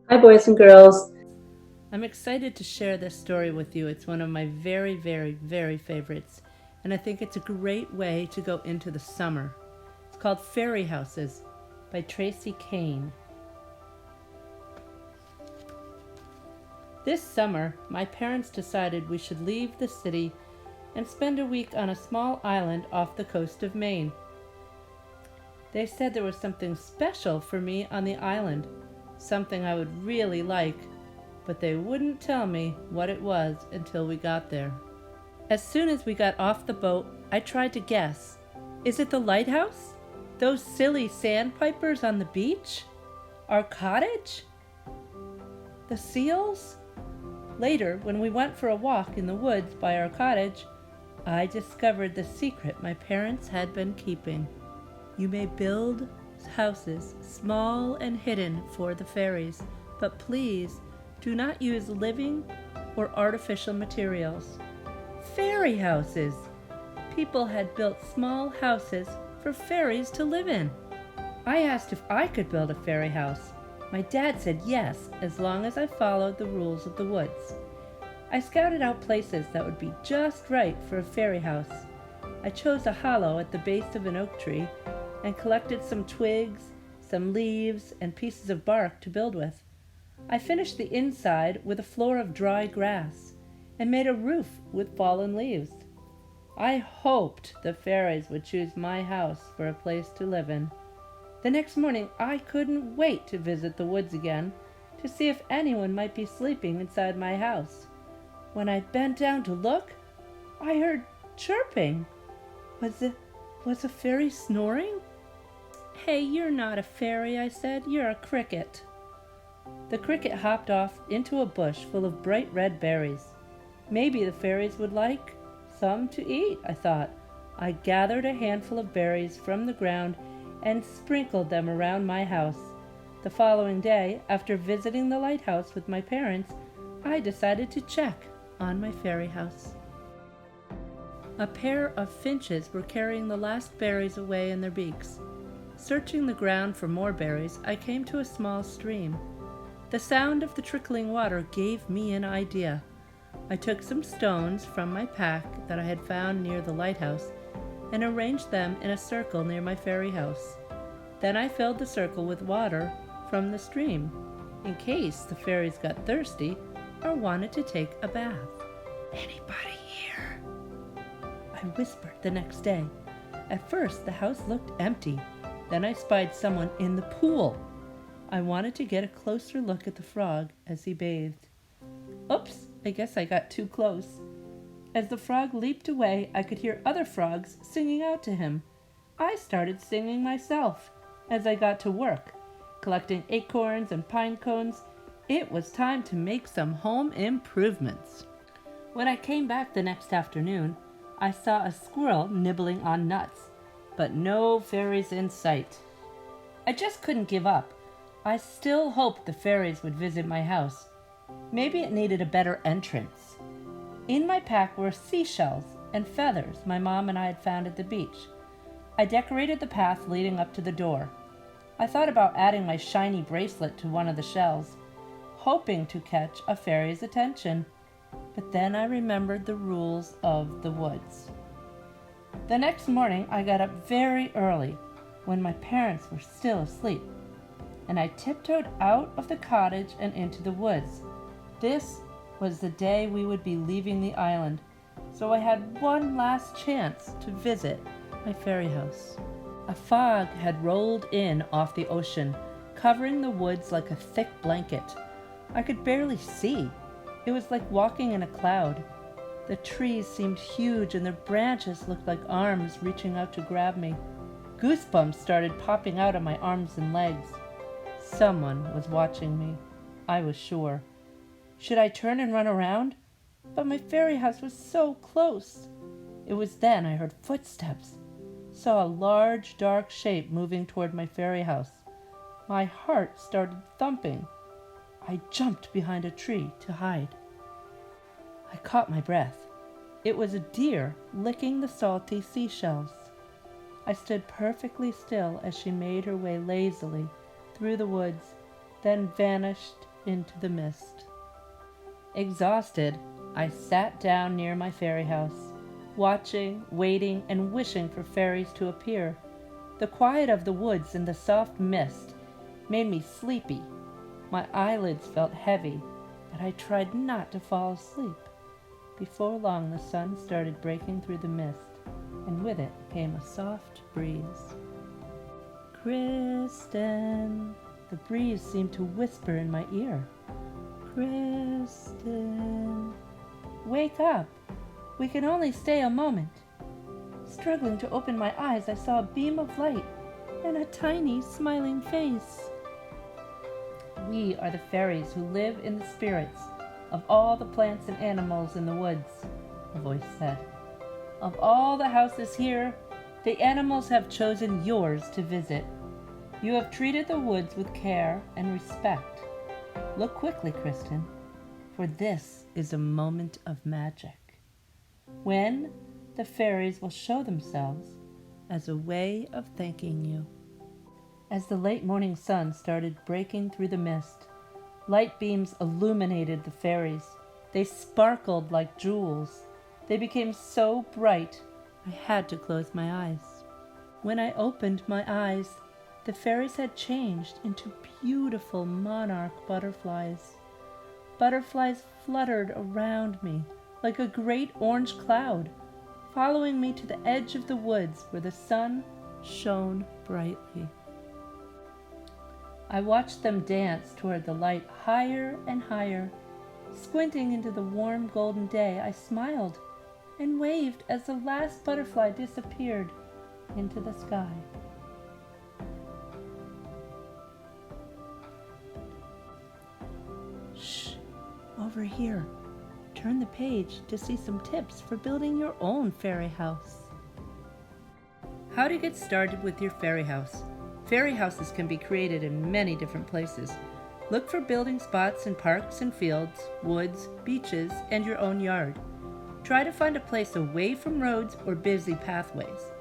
Hi, boys and girls. I'm excited to share this story with you. It's one of my very, very, very favorites, and I think it's a great way to go into the summer. It's called Fairy Houses by Tracy Kane. This summer, my parents decided we should leave the city and spend a week on a small island off the coast of Maine. They said there was something special for me on the island, something I would really like, but they wouldn't tell me what it was until we got there. As soon as we got off the boat, I tried to guess. Is it the lighthouse? Those silly sandpipers on the beach? Our cottage? The seals? Later, when we went for a walk in the woods by our cottage, I discovered the secret my parents had been keeping. You may build houses small and hidden for the fairies, but please do not use living or artificial materials. Fairy houses! People had built small houses for fairies to live in. I asked if I could build a fairy house. My dad said yes, as long as I followed the rules of the woods. I scouted out places that would be just right for a fairy house. I chose a hollow at the base of an oak tree and collected some twigs, some leaves, and pieces of bark to build with. I finished the inside with a floor of dry grass and made a roof with fallen leaves. I hoped the fairies would choose my house for a place to live in. The next morning I couldn't wait to visit the woods again to see if anyone might be sleeping inside my house. When I bent down to look, I heard chirping. Was it was a fairy snoring? Hey, you're not a fairy, I said. You're a cricket. The cricket hopped off into a bush full of bright red berries. Maybe the fairies would like some to eat, I thought. I gathered a handful of berries from the ground and sprinkled them around my house. The following day, after visiting the lighthouse with my parents, I decided to check on my fairy house. A pair of finches were carrying the last berries away in their beaks. Searching the ground for more berries, I came to a small stream. The sound of the trickling water gave me an idea. I took some stones from my pack that I had found near the lighthouse and arranged them in a circle near my fairy house. Then I filled the circle with water from the stream, in case the fairies got thirsty or wanted to take a bath. Anybody here? I whispered the next day. At first, the house looked empty. Then I spied someone in the pool. I wanted to get a closer look at the frog as he bathed. Oops, I guess I got too close. As the frog leaped away, I could hear other frogs singing out to him. I started singing myself as I got to work, collecting acorns and pine cones. It was time to make some home improvements. When I came back the next afternoon, I saw a squirrel nibbling on nuts, but no fairies in sight. I just couldn't give up. I still hoped the fairies would visit my house. Maybe it needed a better entrance. In my pack were seashells and feathers my mom and I had found at the beach. I decorated the path leading up to the door. I thought about adding my shiny bracelet to one of the shells, hoping to catch a fairy's attention. But then I remembered the rules of the woods. The next morning I got up very early, when my parents were still asleep, and I tiptoed out of the cottage and into the woods. This was the day we would be leaving the island, so I had one last chance to visit my fairy house. A fog had rolled in off the ocean, covering the woods like a thick blanket. I could barely see. It was like walking in a cloud. The trees seemed huge and their branches looked like arms reaching out to grab me. Goosebumps started popping out of my arms and legs. Someone was watching me, I was sure. Should I turn and run around? But my fairy house was so close. It was then I heard footsteps, saw a large dark shape moving toward my fairy house. My heart started thumping. I jumped behind a tree to hide. I caught my breath. It was a deer licking the salty seashells. I stood perfectly still as she made her way lazily through the woods, then vanished into the mist. Exhausted, I sat down near my fairy house, watching, waiting, and wishing for fairies to appear. The quiet of the woods and the soft mist made me sleepy. My eyelids felt heavy, but I tried not to fall asleep. Before long, the sun started breaking through the mist, and with it came a soft breeze. "Kristen," the breeze seemed to whisper in my ear. "Kristen, wake up. We can only stay a moment." Struggling to open my eyes, I saw a beam of light and a tiny, smiling face. "We are the fairies who live in the spirits of all the plants and animals in the woods," the voice said. "Of all the houses here, the animals have chosen yours to visit. You have treated the woods with care and respect. Look quickly, Kristen, for this is a moment of magic, when the fairies will show themselves as a way of thanking you." As the late morning sun started breaking through the mist, light beams illuminated the fairies. They sparkled like jewels. They became so bright, I had to close my eyes. When I opened my eyes, the fairies had changed into beautiful monarch butterflies. Butterflies fluttered around me like a great orange cloud, following me to the edge of the woods where the sun shone brightly. I watched them dance toward the light higher and higher. Squinting into the warm golden day, I smiled and waved as the last butterfly disappeared into the sky. "Shh, over here. Turn the page to see some tips for building your own fairy house." How to get started with your fairy house. Fairy houses can be created in many different places. Look for building spots in parks and fields, woods, beaches, and your own yard. Try to find a place away from roads or busy pathways.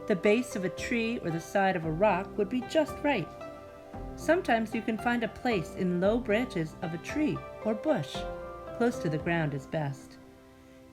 The base of a tree or the side of a rock would be just right. Sometimes you can find a place in low branches of a tree or bush. Close to the ground is best.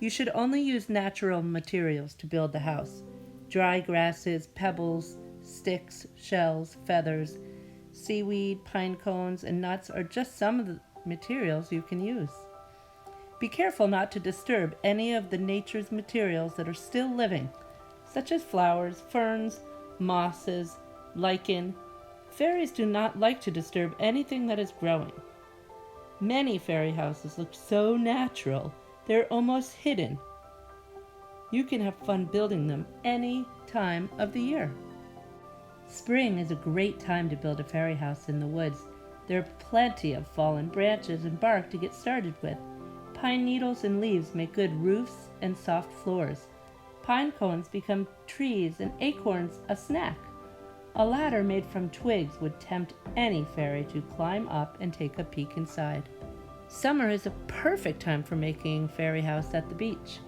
You should only use natural materials to build the house. Dry grasses, pebbles, sticks, shells, feathers, seaweed, pine cones, and nuts are just some of the materials you can use. Be careful not to disturb any of the nature's materials that are still living, such as flowers, ferns, mosses, lichen. Fairies do not like to disturb anything that is growing. Many fairy houses look so natural, they're almost hidden. You can have fun building them any time of the year. Spring is a great time to build a fairy house in the woods. There are plenty of fallen branches and bark to get started with. Pine needles and leaves make good roofs and soft floors. Pine cones become trees and acorns a snack. A ladder made from twigs would tempt any fairy to climb up and take a peek inside. Summer is a perfect time for making a fairy house at the beach.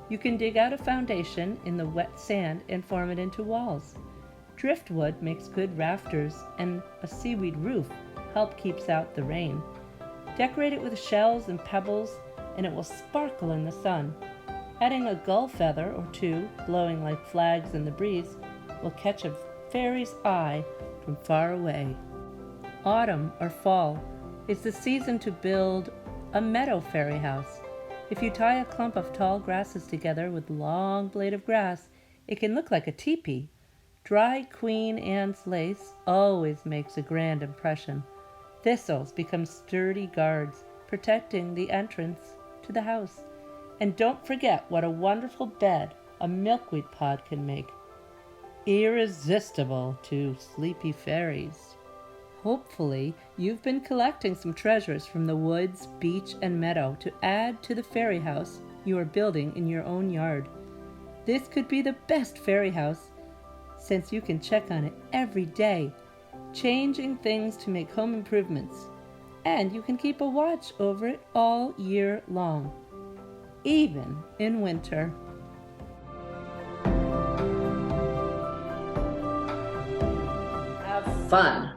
You can dig out a foundation in the wet sand and form it into walls. Driftwood makes good rafters, and a seaweed roof keeps out the rain. Decorate it with shells and pebbles, and it will sparkle in the sun. Adding a gull feather or two, blowing like flags in the breeze, will catch a fairy's eye from far away. Autumn or fall is the season to build a meadow fairy house. If you tie a clump of tall grasses together with a long blade of grass, it can look like a teepee. Dry Queen Anne's lace always makes a grand impression. Thistles become sturdy guards, protecting the entrance to the house. And don't forget what a wonderful bed a milkweed pod can make. Irresistible to sleepy fairies. Hopefully, you've been collecting some treasures from the woods, beach, and meadow to add to the fairy house you are building in your own yard. This could be the best fairy house, since you can check on it every day, changing things to make home improvements. And you can keep a watch over it all year long, even in winter. Have fun.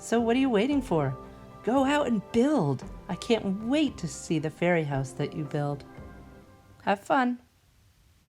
So what are you waiting for? Go out and build. I can't wait to see the fairy house that you build. Have fun.